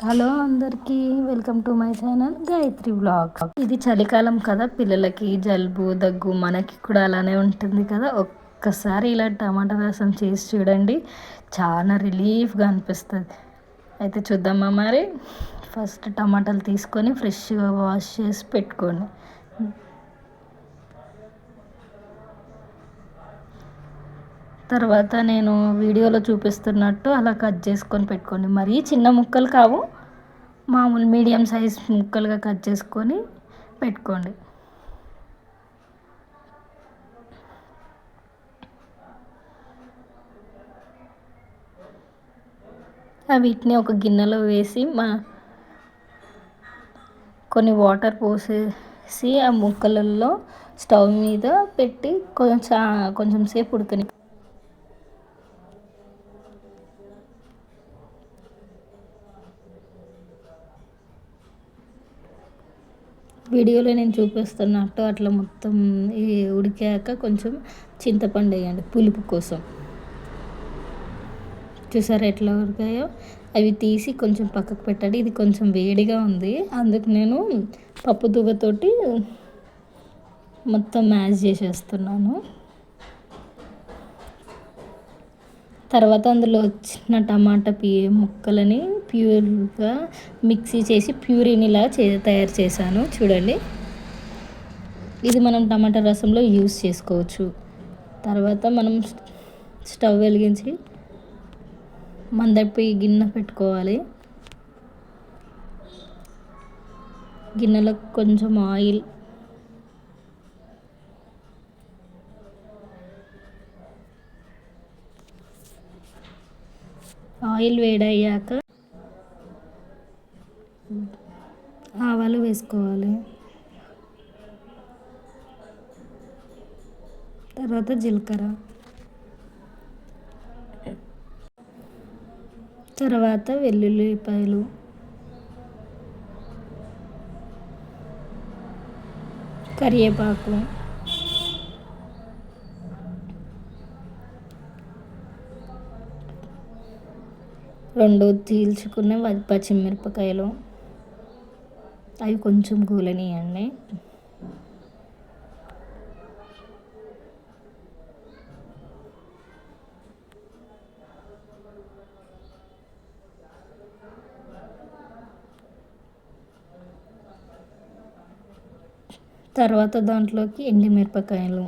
Hello అందరికీ, welcome to my channel Gayatri vlog. ఇది చలికాలం కదా, పిల్లలకి జలుబు దగ్గు మనకి కూడా అలానే ఉంటుంది కదా. ఒక్కసారి ఇలా టమాటా రసం చేసి చూడండి, చాలా రిలీఫ్గా అనిపిస్తుంది. అయితే చూద్దామా మరి. ఫస్ట్ టమాటాలు తీసుకొని ఫ్రెష్గా వాష్ చేసి పెట్టుకోండి. తర్వాత నేను వీడియోలో చూపిస్తున్నట్టు అలా కట్ చేసుకొని పెట్టుకోండి. మరీ చిన్న ముక్కలు కావు, మామూలు మీడియం సైజ్ ముక్కలుగా కట్ చేసుకొని పెట్టుకోండి. వీటిని ఒక గిన్నెలో వేసి కొన్ని వాటర్ పోసేసి ఆ ముక్కలలో స్టవ్ మీద పెట్టి కొంచెం సేపు ఉడకని. వీడియోలో నేను చూపిస్తున్నట్టు అట్లా మొత్తం ఉడికాక కొంచెం చింతపండు వేయండి పులుపు కోసం. చూసారా ఎట్లా ఉడికాయో. అవి తీసి కొంచెం పక్కకు పెట్టండి. ఇది కొంచెం వేడిగా ఉంది, అందుకు నేను పప్పు దువ్వతోటి మొత్తం మ్యాష్ చేసేస్తున్నాను. తర్వాత అందులో వచ్చిన టమాటా ముక్కలని ప్యూర్గా మిక్సీ చేసి ప్యూరీనిలా తయారు చేశాను చూడండి. ఇది మనం టమాటా రసంలో యూస్ చేసుకోవచ్చు. తర్వాత మనం స్టవ్ వెలిగించి మందపి గిన్నె పెట్టుకోవాలి. గిన్నెలో కొంచెం ఆయిల్ వేడయ్యాక ఆవాలు వేసుకోవాలి. తర్వాత జీలకర్ర, తర్వాత వెల్లుల్లిపాయలు, కరివేపాకు, రెండు చీల్చుకున్న పచ్చిమిరపకాయలు, అవి కొంచెం గోలనియండి. తర్వాత దాంట్లోకి ఎండుమిరపకాయలు,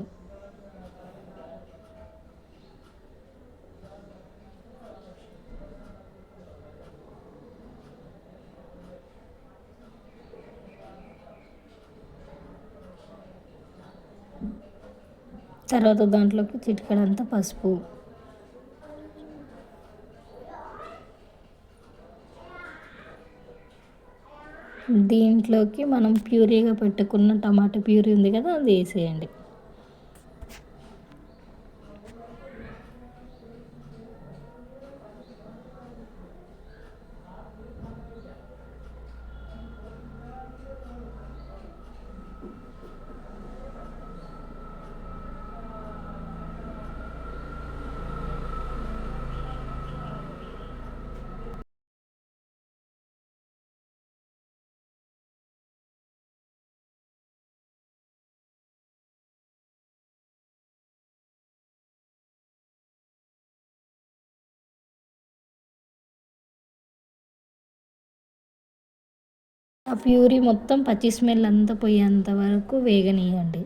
తర్వాత దాంట్లోకి చిటికెడంత పసుపు, దీంట్లోకి మనం ప్యూరీగా పెట్టుకున్న టమాటా ప్యూరీ ఉంది కదా, అది వేసేయండి. ఆ ప్యూరీ మొత్తం పచ్చి స్మెల్ అంతా పోయేంత వరకు వేగనీయండి.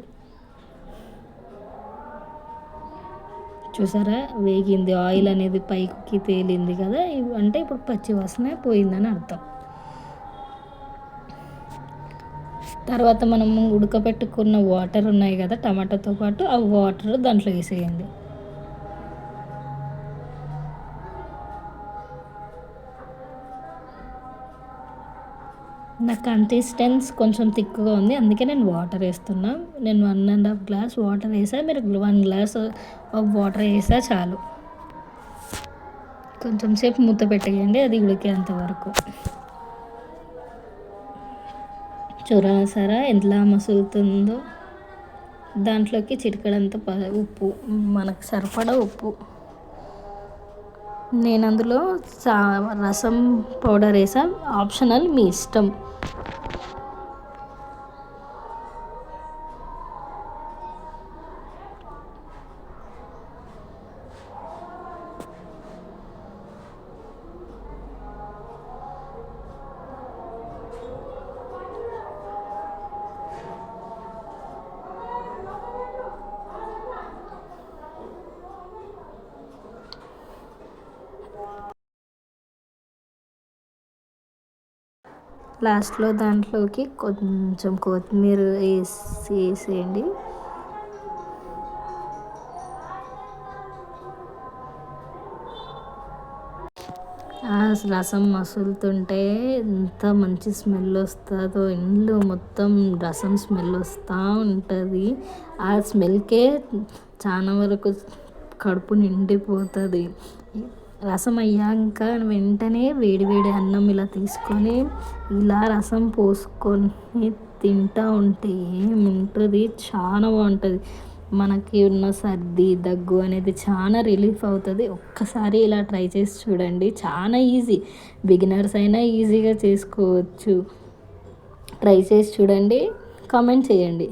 చూసారా వేగింది, ఆయిల్ అనేది పైకి తేలింది కదా, అంటే ఇప్పుడు పచ్చి వాసన పోయిందని అర్థం. తర్వాత మనం ఉడకబెట్టుకున్న వాటర్ ఉన్నాయి కదా టమాటాతో పాటు, ఆ వాటర్ దాంట్లో వేసేయండి. నా కన్సిస్టెన్స్ కొంచెం థిక్గా ఉంది, అందుకే నేను వాటర్ వేస్తున్నా. నేను 1.5 గ్లాస్ వాటర్ వేసా, మీరు 1 గ్లాస్ వాటర్ వేసా చాలు. కొంచెం సేపు మూత పెట్టేయండి, అది ఉడికేంత వరకు. చూసారా ఎంతలా మసులుతుందో. దాంట్లోకి చిటికెడంత ఉప్పు, మనకు సరిపడా ఉప్పు, నేను అందులో రసం పౌడర్ వేసా, ఆప్షనల్, మీ ఇష్టం. లాస్ట్లో దాంట్లోకి కొంచెం కొత్తిమీర వేసేయండి. ఆ రసం మసులుతుంటే ఎంత మంచి స్మెల్ వస్తుందో, ఇంట్లో మొత్తం రసం స్మెల్ వస్తూ ఉంటుంది. ఆ స్మెల్కే చాలా వరకు కడుపు నిండిపోతుంది. రసం అయ్యాక వెంటనే వేడి వేడి అన్నం ఇలా తీసుకొని ఇలా రసం పోసుకొని తింటూ ఉంటే ఏముంటుంది, చాలా బాగుంటుంది. మనకి ఉన్న సర్ది దగ్గు అనేది చాలా రిలీఫ్ అవుతుంది. ఒక్కసారి ఇలా ట్రై చేసి చూడండి, చాలా ఈజీ. బిగినర్స్ అయినా ఈజీగా చేసుకోవచ్చు. ట్రై చేసి చూడండి, కామెంట్ చేయండి.